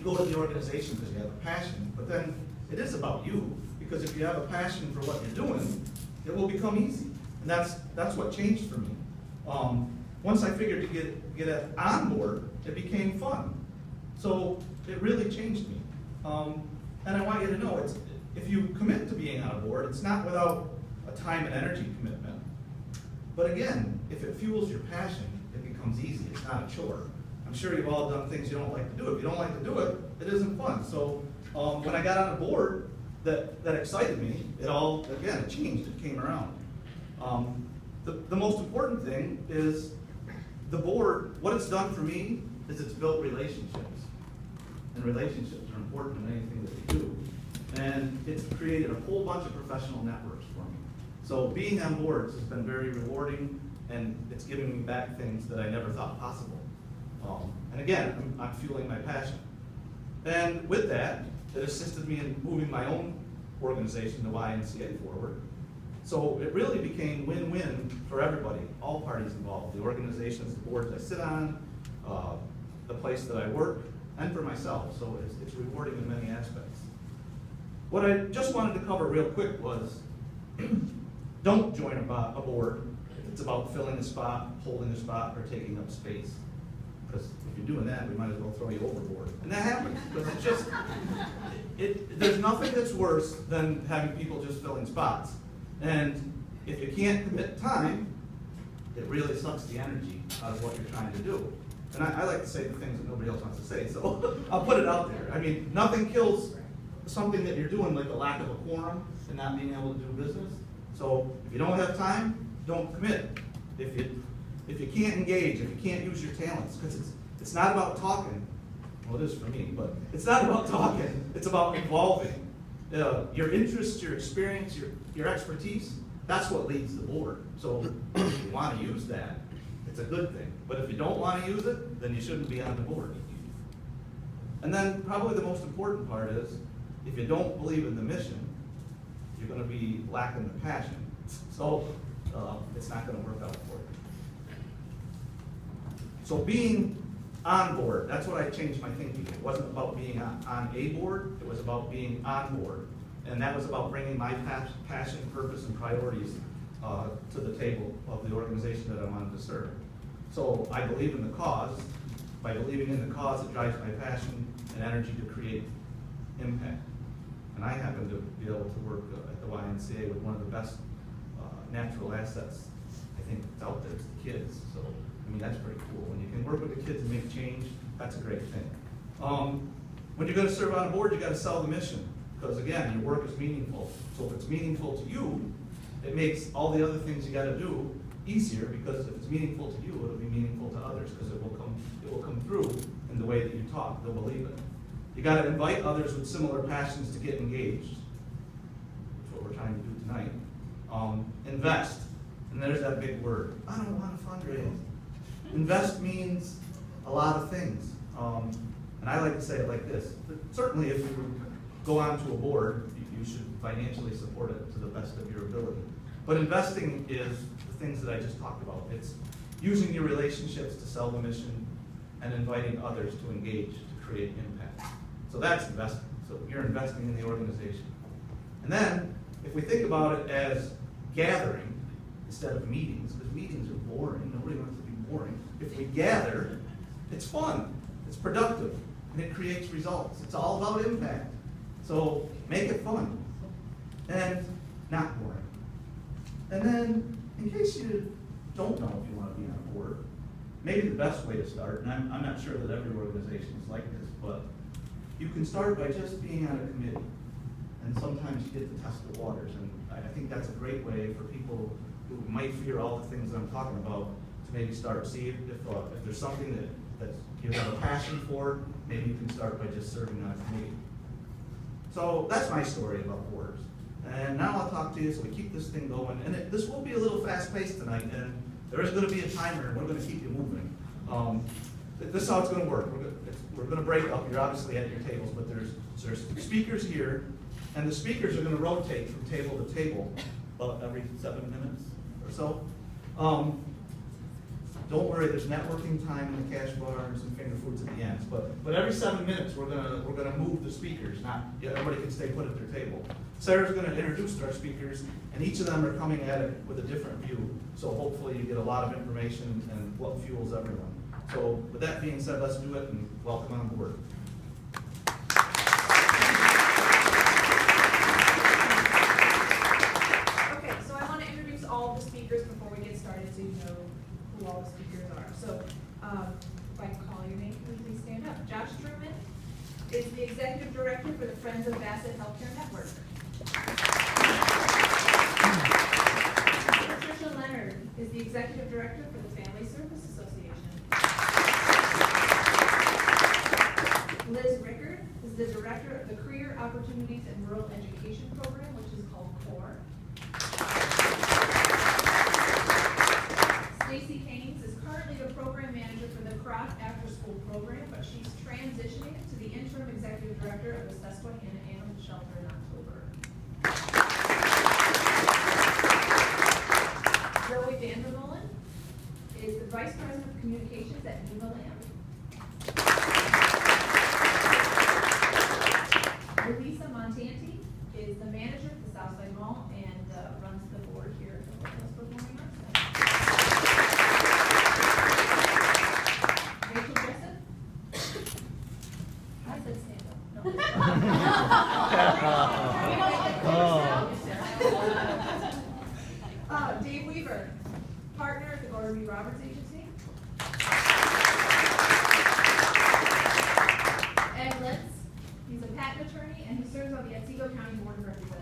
go to the organization because you have a passion, but then it is about you, because if you have a passion for what you're doing, it will become easy. And that's what changed for me. Once I figured to get it on board, it became fun. So it really changed me. And I want you to know, if you commit to being on a board, it's not without a time and energy commitment. But again, if it fuels your passion, it becomes easy. It's not a chore. I'm sure you've all done things you don't like to do. If you don't like to do it, it isn't fun. So when I got on a board that excited me, it changed, it came around. The most important thing is the board, what it's done for me is it's built relationships. And relationships are important in anything that you do. And it's created a whole bunch of professional networks for me. So being on boards has been very rewarding, and it's giving me back things that I never thought possible. And again, I'm fueling my passion. And with that, it assisted me in moving my own organization, the YMCA, forward. So it really became win-win for everybody, all parties involved, the organizations, the boards I sit on, the place that I work, and for myself. So it's rewarding in many aspects. What I just wanted to cover real quick was, don't join a board if it's about filling a spot, holding a spot, or taking up space. Because if you're doing that, we might as well throw you overboard. And that happens, because it's just, there's nothing that's worse than having people just filling spots. And if you can't commit time, it really sucks the energy out of what you're trying to do. And I like to say the things that nobody else wants to say, so I'll put it out there. I mean, nothing kills something that you're doing like the lack of a quorum and not being able to do business. So if you don't have time, don't commit. If you can't engage, if you can't use your talents, because it's not about talking. Well, it is for me, but it's not about talking. It's about involving. Your interests, your experience, your expertise, that's what leads the board. So if you want to use that, it's a good thing. But if you don't want to use it, then you shouldn't be on the board. And then probably the most important part is, if you don't believe in the mission, you're going to be lacking the passion. So it's not going to work out for you. So being on board, that's what I changed my thinking. It wasn't about being on a board, it was about being on board. And that was about bringing my passion, purpose, and priorities to the table of the organization that I wanted to serve. So I believe in the cause. By believing in the cause, it drives my passion and energy to create impact. And I happen to be able to work at the YMCA with one of the best natural assets I think that's out there. It's the kids. So I mean, that's pretty cool. When you can work with the kids and make change, that's a great thing. When you're going to serve on a board, you got to sell the mission. Because again, your work is meaningful. So if it's meaningful to you, it makes all the other things you got to do easier, because if it's meaningful to you, it'll be meaningful to others, because it will come through in the way that you talk. They'll believe it. You got to invite others with similar passions to get engaged. That's what we're trying to do tonight. Invest. And there's that big word. I don't want to fundraise. Invest means a lot of things. And I like to say it like this. Certainly if you go onto a board, you should financially support it to the best of your ability. But investing is the things that I just talked about. It's using your relationships to sell the mission and inviting others to engage to create impact. So that's investing. So you're investing in the organization. And then, if we think about it as gathering instead of meetings, because meetings are boring, nobody wants to be boring. If we gather, it's fun, it's productive, and it creates results. It's all about impact. So make it fun and not boring. And then, in case you don't know if you want to be on a board, maybe the best way to start, and I'm not sure that every organization is like this, but you can start by just being on a committee. And sometimes you get to test the waters. And I think that's a great way for people who might fear all the things I'm talking about to maybe start. See if there's something that you have a passion for, maybe you can start by just serving on a committee. So that's my story about boards. And now I'll talk to you so we keep this thing going. And this will be a little fast-paced tonight, and there is going to be a timer, and we're going to keep you moving. This is how it's going to work. We're going to break up. You're obviously at your tables, but there's speakers here, and the speakers are going to rotate from table to table about every 7 minutes or so. Don't worry, there's networking time in the cash bars and finger foods at the ends. But every 7 minutes, we're gonna move the speakers. Not everybody can stay put at their table. Sarah's gonna introduce our speakers, and each of them are coming at it with a different view. So hopefully you get a lot of information and what fuels everyone. So with that being said, let's do it and welcome on board. Okay, so I want to introduce all the speakers before we get started so you know who all the speakers are. So if I can call your name, can you please stand up? Josh Truman is the Executive Director for the Friends of Bassett Healthcare Network. Patricia Leonard is the Executive Director for the Family Service Association. Liz Rickard is the Director of the Career Opportunities and Rural Education Program, which is called CORE. Stacy Haynes is currently the Program Manager for the Crop After School Program, but she's transitioning to the Interim Executive Director of the Susquehanna Animal Shelter in October. Zoe Vandermolen is the Vice President of Communications at Nemaland. Elisa Montanti is the Manager at the Southside Mall and runs the board here at the Foothills Performing Arts Center. Rachel Jessup. I said stand up. No. Dave Weaver, partner at the Gordon B. Roberts Agency. Ed Litz, he's a patent attorney and he serves on the Otsego County Board of Representatives.